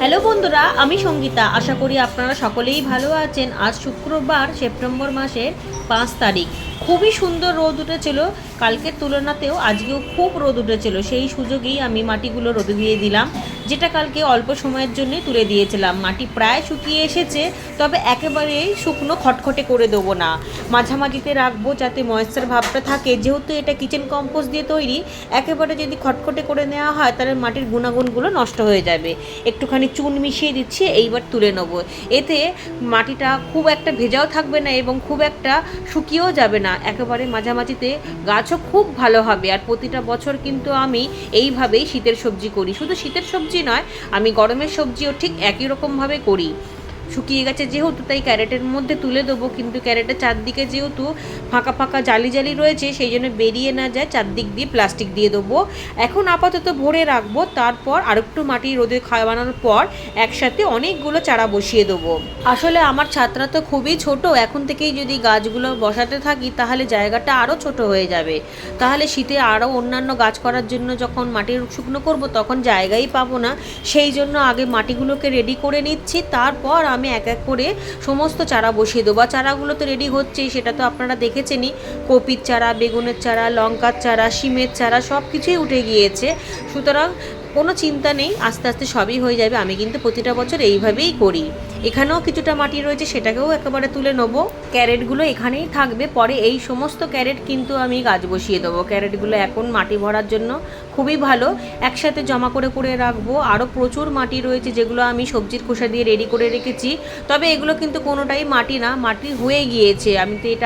Hello বন্ধুরা, আমি সঙ্গীতা। আশা করি আপনারা সকলেই ভালো আছেন। আজ শুক্রবার, সেপ্টেম্বর মাসের 5 তারিখ। খুবই সুন্দর রোদ উঠেছিল। কালকের তুলনাতেও আজকেও খুব রোদ উঠেছিল। সেই সুযোগেই আমি মাটিগুলো রোদে দিয়ে দিলাম, যেটা কালকে অল্প সময়ের জন্যই তুলে দিয়েছিলাম। মাটি প্রায় শুকিয়ে এসেছে, তবে একেবারেই শুকনো খটখটে করে দেবো না, মাঝামাঝিতে রাখবো যাতে ময়েশ্চার ভাবটা থাকে। যেহেতু এটা কিচেন কম্পোস্ট দিয়ে তৈরি, একেবারে যদি খটখটে করে নেওয়া হয় তাহলে মাটির গুণাগুণগুলো নষ্ট হয়ে যাবে। একটুখানি চুন মিশিয়ে দিচ্ছি, এইবার তুলে নেব। এতে মাটিটা খুব একটা ভেজাও থাকবে না এবং খুব একটা শুকিয়েও যাবে না, একেবারে মাঝামাঝিতে গাছও খুব ভালো হবে। আর প্রতিটা বছর কিন্তু আমি এইভাবেই শীতের সবজি করি। শুধু শীতের সবজি নয়, আমি গরমের সবজিও ঠিক একই রকমভাবে করি। শুকিয়ে গেছে যেহেতু, তাই ক্যারেটের মধ্যে তুলে দেবো, কিন্তু ক্যারেটের চারদিকে যেহেতু ফাঁকা ফাঁকা জালি জালি রয়েছে, সেই জন্য বেরিয়ে না যায়, চারদিক দিয়ে প্লাস্টিক দিয়ে দেবো। এখন আপাতত ভরে রাখবো, তারপর আরেকটু মাটি রোদে খাওয়ানোর পর একসাথে অনেকগুলো চারা বসিয়ে দেবো। আসলে আমার ছাদটা তো খুবই ছোট, এখন থেকেই যদি গাছগুলো বসাতে থাকি তাহলে জায়গাটা আরও ছোট হয়ে যাবে। তাহলে শীতে আরও অন্যান্য গাছ করার জন্য যখন মাটি শুকনো করব তখন জায়গাই পাবো না। সেই জন্য আগে মাটিগুলোকে রেডি করে নিচ্ছি, তারপর আমি এক এক করে সমস্ত চারা বসিয়ে দেবো। চারাগুলো তো রেডি হচ্ছেই, সেটা তো আপনারা দেখেছেনই। কপির চারা, বেগুনের চারা, লঙ্কার চারা, শিমের চারা সব কিছুই উঠে গিয়েছে। সুতরাং কোনো চিন্তা নেই, আস্তে আস্তে সবই হয়ে যাবে। আমি কিন্তু প্রতিটা বছর এইভাবেই করি। এখানেও কিছুটা মাটি রয়েছে, সেটাকেও একেবারে তুলে নেবো। ক্যারেটগুলো এখানেই থাকবে, পরে এই সমস্ত ক্যারেট কিন্তু আমি গাছ বসিয়ে দেবো। ক্যারেটগুলো এখন মাটি ভরার জন্য খুবই ভালো, একসাথে জমা করে করে রাখবো। আরও প্রচুর মাটি রয়েছে যেগুলো আমি সবজির খোসা দিয়ে রেডি করে রেখেছি, তবে এগুলো কিন্তু কোনোটাই মাটি না, মাটি হয়ে গিয়েছে।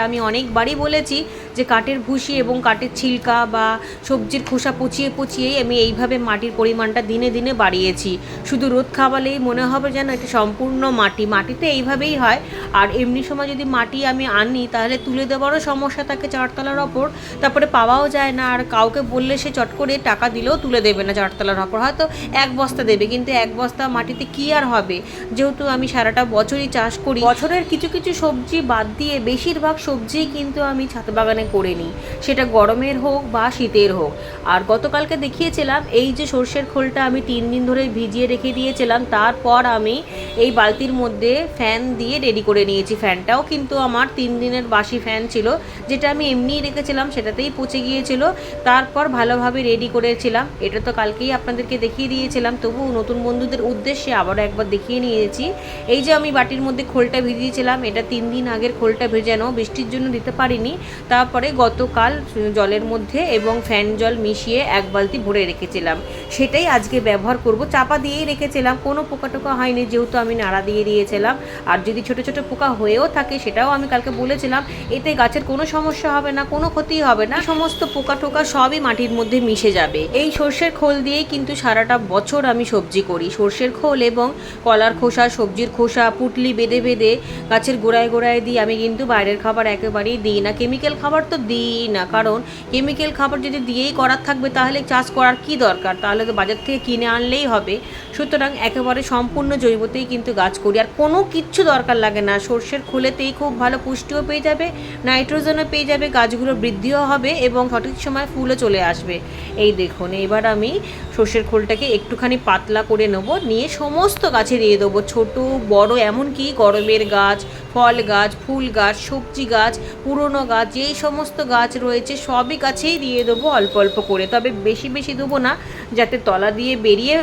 আমি অনেকবারই বলেছি যে কাঠের ভুসি এবং কাঠের ছিলকা বা সবজির খোসা পচিয়ে পচিয়েই আমি এইভাবে মাটির পরিমাণটা দিনে দিনে বাড়িয়েছি। শুধু রোদ খাওয়ালেই মনে হবে যেন এটা সম্পূর্ণ মাটি। মাটিতে এইভাবেই হয়। আর এমনি সময় যদি মাটি আমি আনি তাহলে তুলে দেওয়ারও সমস্যা থাকে চারতলার ওপর, তারপরে পাওয়াও যায় না। আর কাউকে বললে সে চট করে টাকা দিলেও তুলে দেবে না চারতলার ওপর, হয়তো এক বস্তা দেবে, কিন্তু এক বস্তা মাটিতে কী আর হবে। যেহেতু আমি সারাটা বছরই চাষ করি, বছরের কিছু কিছু সবজি বাদ দিয়ে বেশিরভাগ সবজিই কিন্তু আমি ছাদ বাগানে করে নিই, সেটা গরমের হোক বা শীতের হোক। আর গতকালকে দেখিয়েছিলাম এই যে সর্ষের খোলটা আমি 3 দিন ধরে ভিজিয়ে রেখে দিয়েছিলাম, তারপর আমি এই বালতির মধ্যে ফ্যান দিয়ে রেডি করে নিয়েছি। ফ্যানটাও কিন্তু আমার 3 দিনের বাসি ফ্যান ছিল, যেটা আমি এমনিই রেখেছিলাম, সেটাতেই পচে গিয়েছিল। তারপর ভালোভাবে রেডি করেছিলাম। এটা তো কালকেই আপনাদেরকে দেখিয়ে দিয়েছিলাম, তবু নতুন বন্ধুদের উদ্দেশ্যে আবারও একবার দেখিয়ে নিয়েছি। এই যে আমি বাটির মধ্যে খোলটা ভিজিয়েছিলাম, এটা 3 দিন আগের খোলটা ভেজানো, বৃষ্টির জন্য দিতে পারিনি। তারপরে গতকাল জলের মধ্যে এবং ফ্যান জল মিশিয়ে 1 বালতি ভরে রেখেছিলাম, সেটাই আজকে ব্যবহার করব। চাপা দিয়েই রেখেছিলাম, কোনো পোকা টোকা হয়নি যেহেতু আমি নাড়া দিয়ে দিয়েছিলাম। আর যদি ছোটো ছোটো পোকা হয়েও থাকে সেটাও আমি কালকে বলেছিলাম, এতে গাছের কোনো সমস্যা হবে না, কোনো ক্ষতি হবে না। সমস্ত পোকা টোকা সবই মাটির মধ্যে মিশে যাবে। এই সর্ষের খোল দিয়েই কিন্তু সারাটা বছর আমি সবজি করি। সর্ষের খোল এবং কলার খোসা, সবজির খোসা, পুটলি বেঁধে বেঁধে গাছের গোড়ায় গোড়ায় দিই। আমি কিন্তু বাইরের খাবার একেবারেই দিই না, কেমিক্যাল খাবার তো দিই না, কারণ কেমিক্যাল খাবার যদি দিয়েই করার থাকবে তাহলে চাষ করার কি দরকার, তাহলে তো বাজার থেকে কিনে আনলেই হবে। সুতরাং একেবারে সম্পূর্ণ জৈবতেই কিন্তু গাছ করি, আর কোনো কিচ্ছু দরকার লাগে না। সর্ষের খোলেতেই খুব ভালো পুষ্টিও পেয়ে যাবে, নাইট্রোজেনও পেয়ে যাবে, গাছগুলো বৃদ্ধিও হবে এবং সঠিক সময় ফুলও চলে আসবে। এই দেখুন, এবার আমি সর্ষের খোলটাকে একটুখানি পাতলা করে নেব, নিয়ে সমস্ত গাছে দিয়ে দেবো, ছোট বড়, এমনকি গরমের গাছ, ফল গাছ, ফুল গাছ, সবজি গাছ, পুরনো গাছ, যেই সমস্ত গাছ রয়েছে সবই গাছেই দিয়ে দেবো অল্প অল্প করে, তবে বেশি বেশি দেবো না, যাতে তলা দিয়ে বেরিয়ে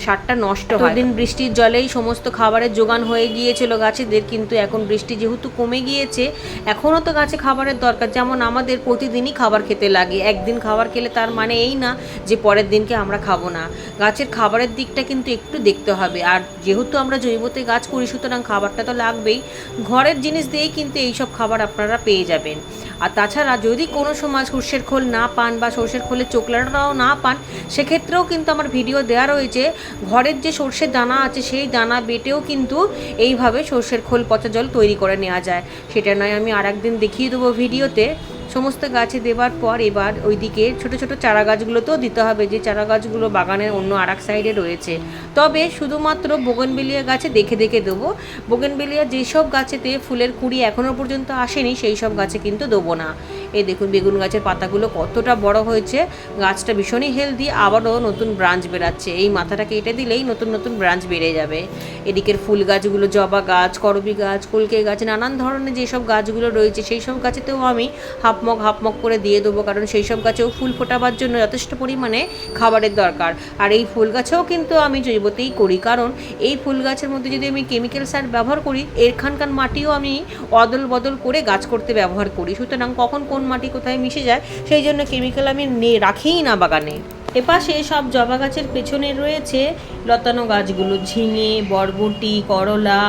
সারটা নষ্ট হয়। দিন বৃষ্টির জলেই সমস্ত খাবারের জোগান হয়ে গিয়েছিল গাছেদের, কিন্তু এখন বৃষ্টি যেহেতু কমে গিয়েছে, এখনও তো গাছে খাবারের দরকার। যেমন আমাদের প্রতিদিনই খাবার খেতে লাগে, একদিন খাবার খেলে তার মানে এই না যে পরের দিনকে আমরা খাবো না। গাছের খাবারের দিকটা কিন্তু একটু দেখতে হবে। আর যেহেতু আমরা জৈবতে গাছ করি, সুতরাং খাবারটা তো লাগবেই। ঘরের জিনিস দিয়েই কিন্তু এইসব খাবার আপনারা পেয়ে যাবেন। আর তাছাড়া যদি কোনো সময় সর্ষের খোল না পান বা সর্ষের খোলের চোকলাটাও না পান, সেক্ষেত্রেও কিন্তু আমার ভিডিও দেওয়া রয়েছে। ঘরের যে সর্ষের দানা আছে সেই দানা বেটেও কিন্তু এইভাবে সর্ষের খোল পচা জল তৈরি করে নেওয়া যায়। সেটা নয় আমি আর একদিন দেখিয়ে দেবো ভিডিওতে। সমস্ত গাছে দেওয়ার পর এবার ওইদিকে ছোট ছোট চারা গাছগুলোতেও দিতে হবে, যে চারা গাছগুলো বাগানের অন্য আর এক সাইডে রয়েছে। তবে শুধুমাত্র বোগেনভেলিয়া গাছে দেখে দেখে দেবো। বোগেনভেলিয়া যেসব গাছেতে ফুলের কুঁড়ি এখনও পর্যন্ত আসেনি সেই সব গাছে কিন্তু দেবো না। এই দেখুন বেগুন গাছের পাতাগুলো কতটা বড় হয়েছে, গাছটা ভীষণই হেলদি, আবারও নতুন ব্রাঞ্চ বেরাচ্ছে। এই মাথাটা কেটে দিলেই নতুন নতুন ব্রাঞ্চ বেড়ে যাবে। এদিকের ফুল গাছগুলো জবা গাছ, করবি গাছ, কলকে গাছ, নানান ধরনের যেসব গাছগুলো রয়েছে সেই সব গাছেতেও আমি হাফমগ করে দিয়ে দেবো, কারণ সেই সব গাছেও ফুল ফোটাবার জন্য যথেষ্ট পরিমাণে খাবারের দরকার। আর এই ফুল গাছেও কিন্তু আমি জৈবতেই করি, কারণ এই ফুল গাছের মধ্যে যদি আমি কেমিক্যাল সার ব্যবহার করি, এখানকার মাটিও আমি অদল বদল করে গাছ করতে ব্যবহার করি। সুতরাং কখন কোন মাটি কোথায় মিশে যায় সেই জন্য কেমিক্যাল আমি রাখিই না বাগানে। এপাশে সব জবা গাছের পেছনে রয়েছে লতানো গাছগুলো, ঝিঙে, বরবটি, করলা,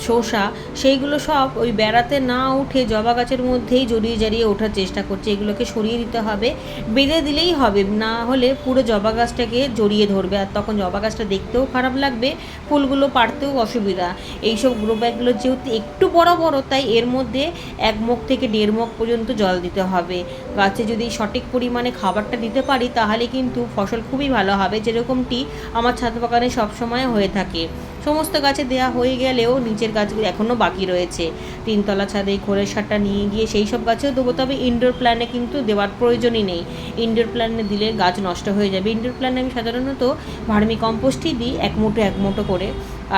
শসা, সেইগুলো সব ওই বেড়াতে না উঠে জবা গাছের মধ্যেই জড়িয়ে জড়িয়ে ওঠার চেষ্টা করছে। এগুলোকে সরিয়ে দিতে হবে, বেঁধে দিলেই হবে, না হলে পুরো জবা গাছটাকে জড়িয়ে ধরবে, আর তখন জবা গাছটা দেখতেও খারাপ লাগবে, ফুলগুলো পাড়তেও অসুবিধা। এইসব গ্রো ব্যাগগুলো যেহেতু একটু বড় বড়, তাই এর মধ্যে 1 মগ থেকে 1.5 মগ পর্যন্ত জল দিতে হবে। গাছে যদি সঠিক পরিমাণে খাবারটা দিতে পারি তাহলে কিন্তু ফসল খুবই ভালো হবে, যেরকমটি আমার ছাদ বাগানে সবসময় হয়ে থাকে। সমস্ত গাছে দেওয়া হয়ে গেলেও নিচের গাছগুলো এখনও বাকি রয়েছে। 3 তলা ছাদে খোলের সারটা নিয়ে গিয়ে সেই সব গাছেও দেবো, তবে ইনডোর প্ল্যানে কিন্তু দেওয়ার প্রয়োজনই নেই। ইনডোর প্ল্যানে দিলে গাছ নষ্ট হয়ে যাবে। ইনডোর প্ল্যানে আমি সাধারণত ভার্মি কম্পোস্টই দিই 1 মুঠো করে।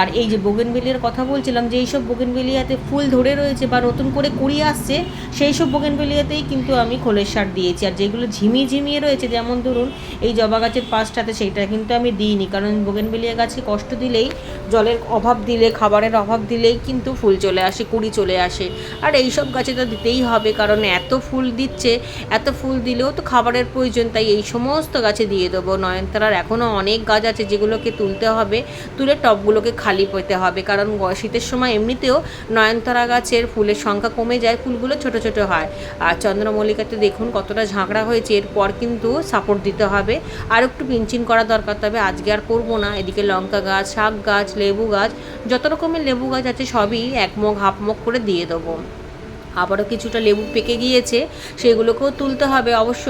আর এই যে বোগেনভেলিয়ার কথা বলছিলাম, যে এইসব বোগেনভেলিয়াতে ফুল ধরে রয়েছে বা নতুন করে কুড়ি আসছে, সেই সব বোগেনভেলিয়াতেই কিন্তু আমি খোলের সার দিয়েছি। আর যেগুলো ঝিমিয়ে রয়েছে, যেমন ধরুন এই জবা গাছের পাশটাতে, সেইটা কিন্তু আমি দিইনি, কারণ বোগেনভেলিয়া গাছকে কষ্ট দিলেই, জলের অভাব দিলে, খাবারের অভাব দিলেই কিন্তু ফুল চলে আসে, কুড়ি চলে আসে। আর এই সব গাছে তো দিতেই হবে, কারণ এত ফুল দিচ্ছে, এত ফুল দিলেও তো খাবারের প্রয়োজন, তাই এই সমস্ত গাছে দিয়ে দেবো। নয়নতারার এখনও অনেক গাছ আছে যেগুলোকে তুলতে হবে, তুলে টবগুলোকে খালি পেতে হবে, কারণ শীতের সময় এমনিতেও নয়নতারা গাছের ফুলের সংখ্যা কমে যায়, ফুলগুলো ছোট ছোট হয়। আর চন্দ্রমল্লিকাতে দেখুন কতটা ঝাঁকড়া হয়েছে, এরপর কিন্তু সাপোর্ট দিতে হবে, আর একটু পিঞ্চিং করা দরকার, তবে আজকে আর করবো না। এদিকে লঙ্কা গাছ, শাক গাছ, লেবু গাছ, যত রকমের লেবু গাছ আছে সবই 1 মগ 1/2 মগ করে দিয়ে দেবো। আবারও কিছুটা লেবু পেকে গিয়েছে, সেগুলোকেও তুলতে হবে। অবশ্য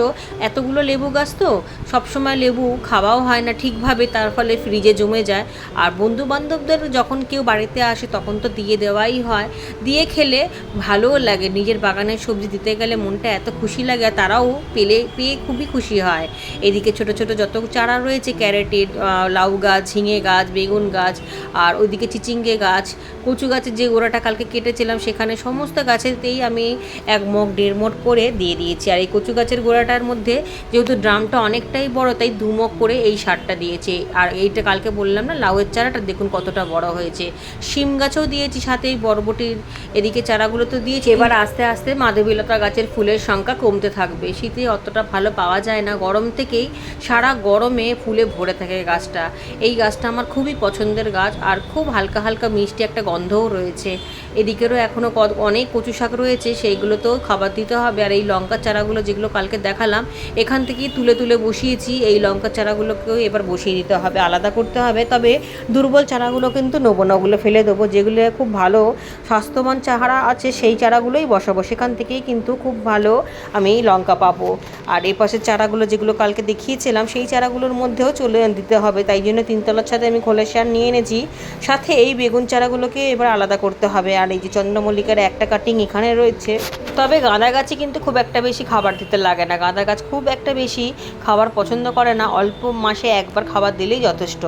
এতগুলো লেবু গাছ তো সবসময় লেবু খাওয়াও হয় না ঠিকভাবে, তার ফলে ফ্রিজে জমে যায়। আর বন্ধুবান্ধবদের যখন কেউ বাড়িতে আসে তখন তো দিয়ে দেওয়াই হয়, দিয়ে খেলে ভালোও লাগে। নিজের বাগানের সবজি দিতে গেলে মনটা এত খুশি লাগে, আর তারাও পেয়ে খুবই খুশি হয়। এদিকে ছোট ছোট যত চারা রয়েছে, ক্যারেটের, লাউ গাছ, ঝিঙে গাছ, বেগুন গাছ, আর ওইদিকে চিচিঙ্গে গাছ, কচু গাছের যে গোড়াটা কালকে কেটেছিলাম, সেখানে সমস্ত গাছেতেই আমি 1 মগ 1.5 মগ করে দিয়ে দিয়েছি। আর এই কচু গাছের গোড়াটার মধ্যে যেহেতু ড্রামটা অনেকটাই বড়, তাই 2 মগ করে এই সারটা দিয়েছি। আর এইটা কালকে বললাম না, লাউয়ের চারাটা দেখুন কতটা বড় হয়েছে। শিম গাছও দিয়েছি, সাথে এই বরবটির এদিকে চারাগুলো তো দিয়েছি। এবার আস্তে আস্তে মাধবীলতা গাছের ফুলের সংখ্যা কমতে থাকবে। শীতে অতটা ভালো পাওয়া যায় না, গরম থেকেই সারা গরমে ফুলে ভরে থাকে গাছটা। এই গাছটা আমার খুবই পছন্দের গাছ, আর খুব হালকা হালকা মিষ্টি একটা গন্ধও রয়েছে। এদিকেরও এখনও অনেক কচু শাক রয়েছে, সেইগুলোতেও খাবার দিতে হবে। আর এই লঙ্কার চারাগুলো যেগুলো কালকে দেখালাম, এখান থেকেই তুলে তুলে বসিয়েছি। এই লঙ্কার চারাগুলোকেও এবার বসিয়ে দিতে হবে, আলাদা করতে হবে। তবে দুর্বল চারাগুলো কিন্তু নেবো না, ওগুলো ফেলে দেবো। যেগুলো খুব ভালো স্বাস্থ্যবান চারা আছে সেই চারাগুলোই বসাবো, সেখান থেকেই কিন্তু খুব ভালো আমি লঙ্কা পাবো। আর এই পাশের চারাগুলো যেগুলো কালকে দেখিয়েছিলাম, সেই চারাগুলোর মধ্যেও চলে দিতে হবে, তাই জন্য 3 তলার ছাদে আমি খোলের সার নিয়ে এনেছি। সাথে এই বেগুন চারাগুলোকে এবার আলাদা করতে হবে। আর এই যে চন্দ্রমল্লিকার একটা কাটিং এখানে রয়েছে। তবে গাঁদা গাছে কিন্তু খুব একটা বেশি খাবার দিতে লাগে না, গাঁদা গাছ খুব একটা বেশি খাবার পছন্দ করে না, অল্প মাসে একবার খাবার দিলেই যথেষ্ট।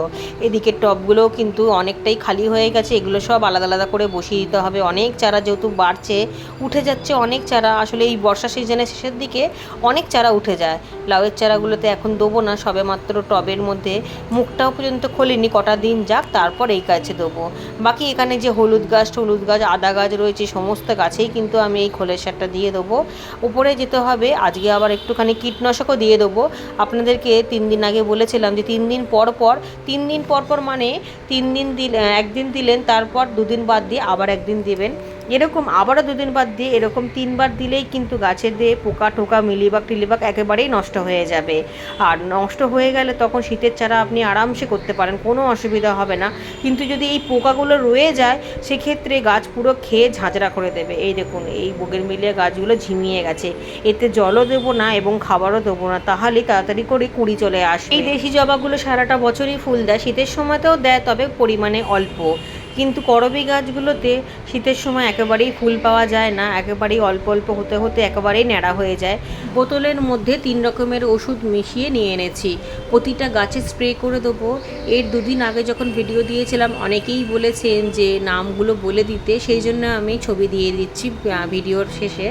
এদিকে টবগুলোও কিন্তু অনেকটাই খালি হয়ে গেছে, এগুলো সব আলাদা আলাদা করে বসিয়ে দিতে হবে। অনেক চারা যেহেতু বাড়ছে, উঠে যাচ্ছে অনেক চারা, আসলে এই বর্ষা সিজনের শেষের দিকে অনেক চারা উঠে যায়। লাউয়ের চারাগুলোতে এখন দেবো না, সবে মাত্র টবের মধ্যে মুখটাও পর্যন্ত খোলেনি, কটা দিন যাক তারপর এই গাছে দেবো। বাকি এখানে যে হলুদ গাছ, আদা গাছ রয়েছে, সমস্ত গাছেই কিন্তু আমি এই খোলের সারটা দিয়ে দেবো। উপরে যেতে হবে, আজকে আবার একটুখানি কীটনাশকও দিয়ে দেবো। আপনাদেরকে 3 দিন আগে বলেছিলাম যে 3 দিন পর পর মানে 3 দিন একদিন দিলেন, তারপর 2 দিন বাদ দিয়ে আবার একদিন দেবেন। এরকম আবারও 2 দিন বাদ দিয়ে এরকম 3বার দিলেই কিন্তু গাছের দিয়ে পোকা টোকা মিলিবাগ টিলিবাগ একেবারেই নষ্ট হয়ে যাবে। আর নষ্ট হয়ে গেলে তখন শীতের চারা আপনি আরামসে করতে পারেন, কোনো অসুবিধা হবে না। কিন্তু যদি এই পোকাগুলো রয়ে যায় সেক্ষেত্রে গাছ পুরো খেয়ে ঝাঁঝরা করে দেবে। এই দেখুন এই বোগেনভিলিয়া গাছগুলো ঝিমিয়ে গেছে, এতে জলও দেবো না এবং খাবারও দেবো না, তাহলেই তাড়াতাড়ি করে কুঁড়ি চলে আসে। এই দেশি জবাগুলো সারাটা বছরই ফুল দেয়, শীতের সময়তেও দেয়, তবে পরিমাণে অল্প। কিন্তু করবী গাছগুলোতে শীতের সময় একেবারেই ফুল পাওয়া যায় না, একেবারেই অল্প অল্প হতে হতে একেবারেই ন্যাড়া হয়ে যায়। বোতলের মধ্যে 3 রকমের ওষুধ মিশিয়ে নিয়ে এনেছি, প্রতিটা গাছে স্প্রে করে দেবো। এর 2 দিন আগে যখন ভিডিও দিয়েছিলাম অনেকেই বলেছেন যে নামগুলো বলে দিতে, সেই জন্য আমি ছবি দিয়ে দিচ্ছি ভিডিওর শেষে।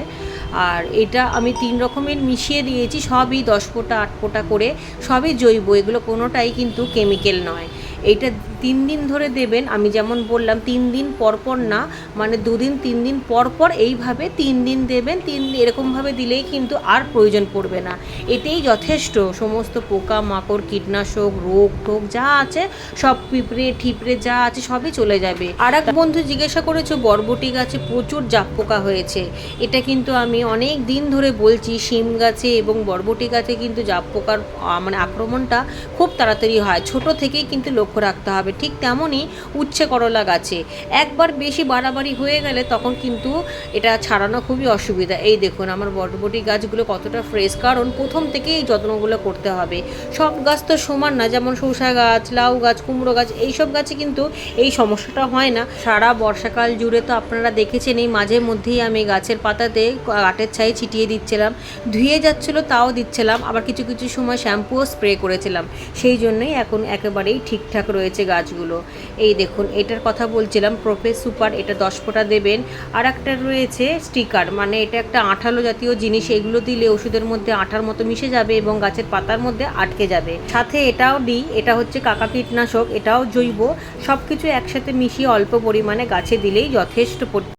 আর এটা আমি 3 রকমের মিশিয়ে দিয়েছি, সবই 10 ফোঁটা 8 ফোঁটা করে, সবই জৈব, এগুলো কোনোটাই কিন্তু কেমিক্যাল নয়। এইটা 3 দিন ধরে দেবেন, আমি যেমন বললাম 3 দিন পর পর না, মানে 2 দিন 3 দিন পর পর এইভাবে 3 দিন দেবেন। 3 এরকমভাবে দিলেই কিন্তু আর প্রয়োজন পড়বে না, এতেই যথেষ্ট। সমস্ত পোকা মাকড় কীটনাশক রোগ টোগ যা আছে সব পিঁপড়ে ঠিপড়ে যা আছে সবই চলে যাবে। আর এক বন্ধু জিজ্ঞাসা করেছে বরবটি গাছে প্রচুর জাপ পোকা হয়েছে, এটা কিন্তু আমি অনেক দিন ধরে বলছি, শিম গাছে এবং বরবটি গাছে কিন্তু জাপ পোকার মানে আক্রমণটা খুব তাড়াতাড়ি হয়, ছোট থেকেই কিন্তু লক্ষ্য রাখতে হবে। ঠিক তেমনই উচ্ছে করলা গাছে একবার বেশি বাড়াবাড়ি হয়ে গেলে তখন কিন্তু এটা ছাড়ানো খুবই অসুবিধা। এই দেখুন আমার বরবটি গাছগুলো কতটা ফ্রেশ, কারণ প্রথম থেকেই যত্নগুলো করতে হবে। সব গাছ তো সমান না, যেমন শসা গাছ লাউ গাছ কুমড়ো গাছ এইসব গাছে কিন্তু এই সমস্যাটা হয় না। সারা বর্ষাকাল জুড়ে তো আপনারা দেখেছেন এই মাঝে মধ্যেই আমি গাছের পাতাতে কাঠের ছাই ছিটিয়ে দিচ্ছিলাম, ধুয়ে যাচ্ছিলো তাও দিচ্ছিলাম, আবার কিছু কিছু সময় শ্যাম্পুও স্প্রে করেছিলাম, সেই জন্যই এখন একেবারেই ঠিকঠাক রয়েছে গাছগুলো। এই দেখুন এটার কথা বলছিলাম প্রোফেস সুপার, এটা 10 ফোঁটা দেবেন। আর একটা রয়েছে স্টিকার, মানে এটা একটা আঠালো জাতীয় জিনিস, এগুলো দিলে ওষুধের মধ্যে আঠার মতো মিশে যাবে এবং গাছের পাতার মধ্যে আটকে যাবে। সাথে এটাও দিই, এটা হচ্ছে কাকা কীটনাশক, এটাও জৈব, সব কিছু একসাথে মিশিয়ে অল্প পরিমাণে গাছে দিলেই যথেষ্ট।